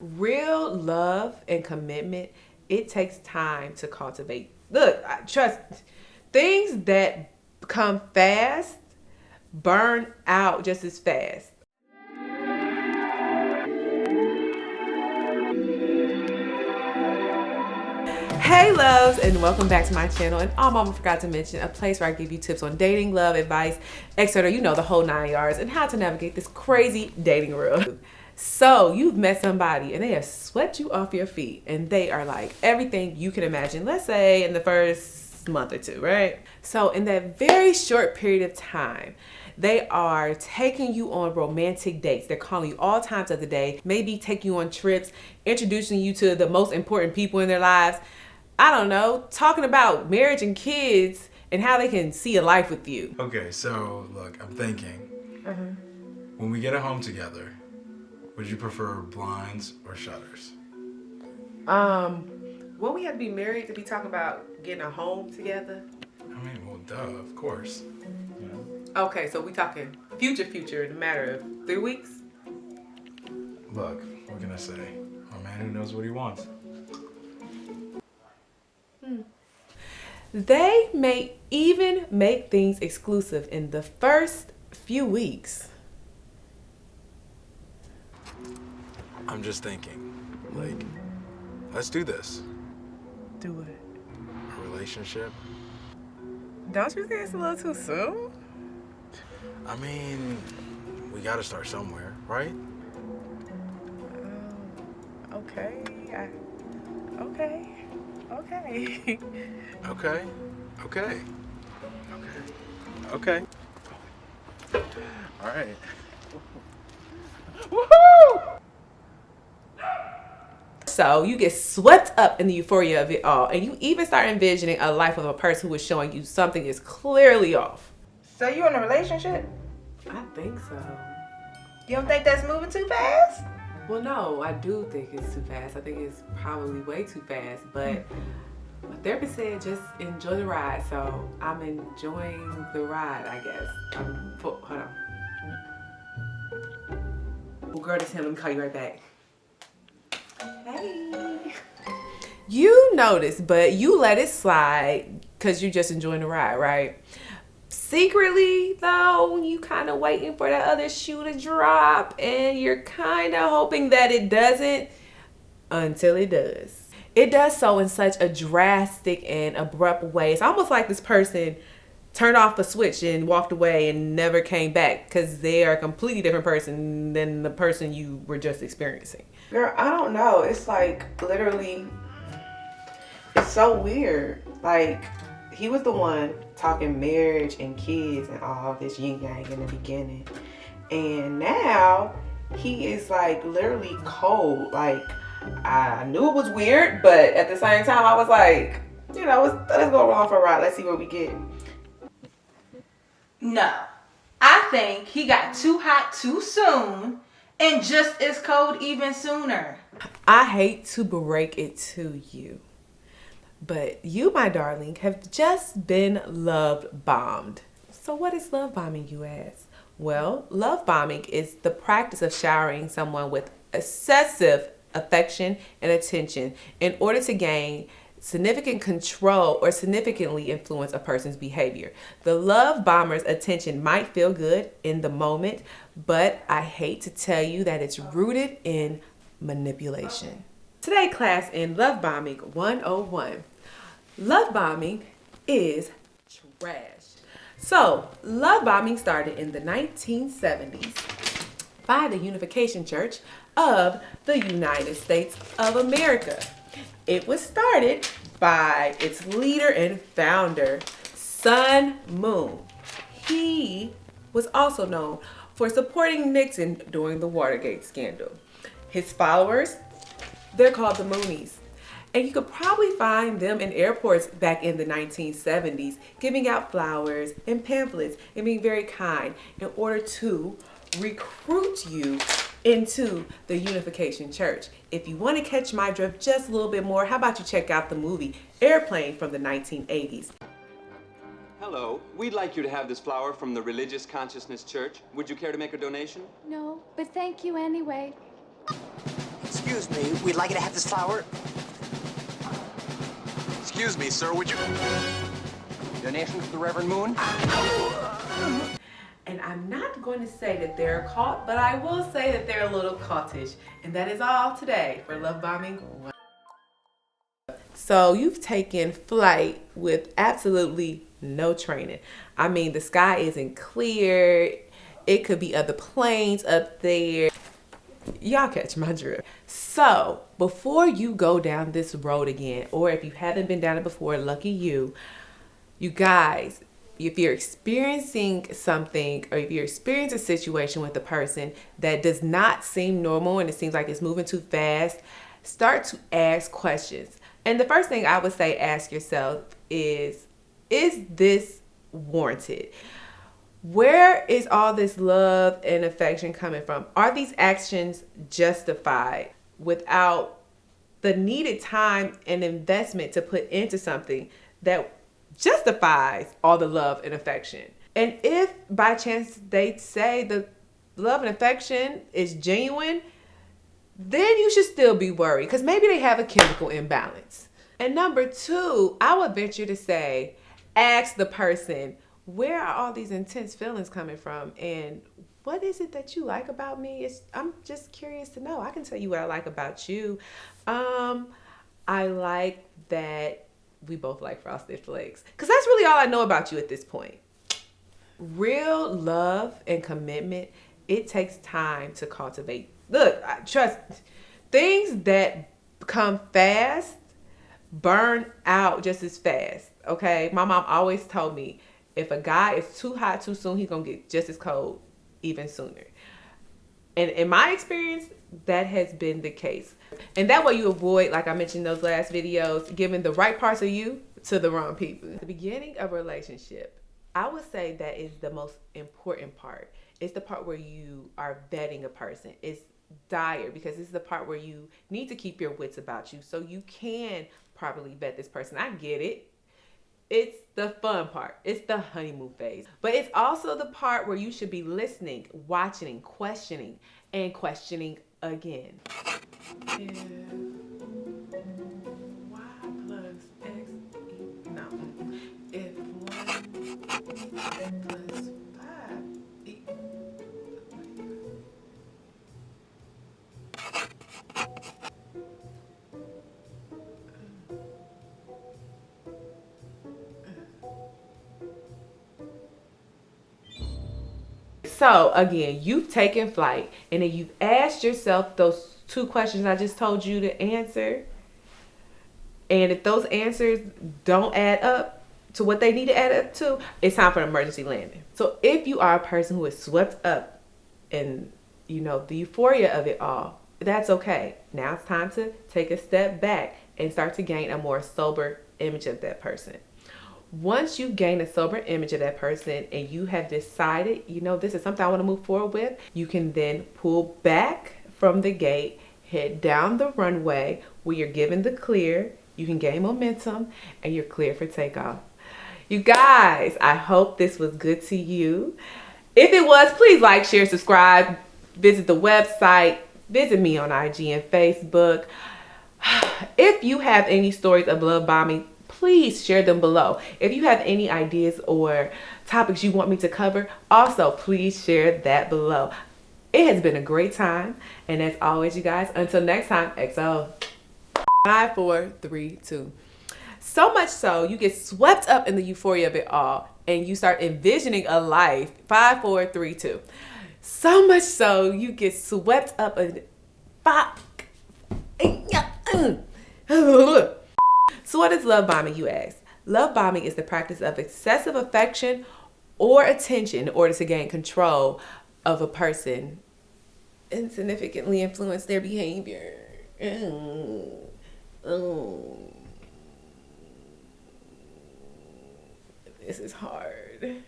Real love and commitment, it takes time to cultivate. Look, trust, things that come fast burn out just as fast. Hey loves, and welcome back to my channel. And mama forgot to mention, a place where I give you tips on dating, love, advice, etc. You know, the whole 9 yards, and how to navigate this crazy dating world. So you've met somebody and they have swept you off your feet and they are like everything you can imagine, let's say in the first month or two, right? So in that very short period of time, they are taking you on romantic dates. They're calling you all times of the day, maybe taking you on trips, introducing you to the most important people in their lives. I don't know, talking about marriage and kids and how they can see a life with you. Okay, so look, I'm thinking, when we get a home together, would you prefer blinds or shutters? Won't we have to be married to be talking about getting a home together? I mean, well, duh, of course. Okay, so we talking future in a matter of 3 weeks? Look, what can I say? A man who knows what he wants. They may even make things exclusive in the first few weeks. I'm just thinking, like, let's do this. Do it. A relationship? Don't you think it's a little too soon? I mean, we gotta start somewhere, right? Okay. Okay. Okay. Okay. All right. Woohoo! So you get swept up in the euphoria of it all, and you even start envisioning a life of a person who is showing you something is clearly off. So you in a relationship? I think so. You don't think that's moving too fast? Well, no, I do think it's too fast. I think it's probably way too fast, but my therapist said just enjoy the ride, so I'm enjoying the ride, I guess. Hold on. Well, girl, this him. Let me call you right back. Hey. You notice, but you let it slide because you're just enjoying the ride, right? Secretly, though, you kind of waiting for that other shoe to drop, and you're kind of hoping that it doesn't until it does. It does so in such a drastic and abrupt way. It's almost like this person turned off a switch and walked away and never came back because they are a completely different person than the person you were just experiencing. Girl, I don't know. It's like literally, it's so weird. Like, he was the one talking marriage and kids and all this yin yang in the beginning. And now he is like literally cold. Like, I knew it was weird, but at the same time, I was like, you know, let's go along for a ride. Let's see what we get. No, I think he got too hot too soon and just as cold even sooner. I hate to break it to you, but you, my darling, have just been love bombed. So what is love bombing, you ask? Well, love bombing is the practice of showering someone with excessive affection and attention in order to gain significant control or significantly influence a person's behavior. The love bomber's attention might feel good in the moment, but I hate to tell you that it's rooted in manipulation. Today, class, in Love Bombing 101. Love bombing is trash. So, love bombing started in the 1970s by the Unification Church of the United States of America. It was started by its leader and founder, Sun Moon. He was also known for supporting Nixon during the Watergate scandal. His followers, they're called the Moonies. And you could probably find them in airports back in the 1970s, giving out flowers and pamphlets and being very kind in order to recruit you into the Unification Church. If you want to catch my drift just a little bit more, how about you check out the movie Airplane from the 1980s. Hello, we'd like you to have this flower from the Religious Consciousness Church. Would you care to make a donation? No, but thank you anyway. It's Excuse me, we'd like you to have this flower. Excuse me, sir, would you... Donation to the Reverend Moon? And I'm not going to say that they're a cult, but I will say that they're a little cultish. And that is all today for Love Bombing. So you've taken flight with absolutely no training. I mean, the sky isn't clear. It could be other planes up there. Y'all catch my drift. So before you go down this road again, or if you haven't been down it before, lucky you, you guys, if you're experiencing something or if you're experiencing a situation with a person that does not seem normal and it seems like it's moving too fast, start to ask questions. And the first thing I would say, ask yourself is this warranted? Where is all this love and affection coming from? Are these actions justified without the needed time and investment to put into something that justifies all the love and affection? And if by chance they say the love and affection is genuine, then you should still be worried because maybe they have a chemical imbalance. And number two, I would venture to say, ask the person, where are all these intense feelings coming from? And what is it that you like about me? I'm just curious to know. I can tell you what I like about you. I like that we both like Frosted Flakes. Because that's really all I know about you at this point. Real love and commitment, it takes time to cultivate. Look, trust, things that come fast burn out just as fast, okay? My mom always told me, if a guy is too hot too soon, he's going to get just as cold even sooner. And in my experience, that has been the case. And that way you avoid, like I mentioned in those last videos, giving the right parts of you to the wrong people. The beginning of a relationship, I would say that is the most important part. It's the part where you are vetting a person. It's dire because this is the part where you need to keep your wits about you so you can properly vet this person. I get it. It's the fun part. It's the honeymoon phase. But it's also the part where you should be listening, watching, questioning, and questioning again. If y plus x equals, no. If 1 plus 5 equals, so again, you've taken flight and then you've asked yourself those 2 questions I just told you to answer. And if those answers don't add up to what they need to add up to, it's time for an emergency landing. So if you are a person who is swept up in, the euphoria of it all, that's okay. Now it's time to take a step back and start to gain a more sober image of that person. Once you gain a sober image of that person and you have decided, this is something I want to move forward with, you can then pull back from the gate, head down the runway where you're given the clear, you can gain momentum, and you're clear for takeoff. You guys, I hope this was good to you. If it was, please like, share, subscribe, visit the website, visit me on IG and Facebook. If you have any stories of love bombing, please share them below. If you have any ideas or topics you want me to cover, also please share that below. It has been a great time. And as always, you guys, until next time, XO. 5, 4, 3, 2. So much so, you get swept up in the euphoria of it all and you start envisioning a life. 5, 4, 3, 2. So much so, you get swept up in 5. So what is love bombing, you ask? Love bombing is the practice of excessive affection or attention in order to gain control of a person and significantly influence their behavior. This is hard.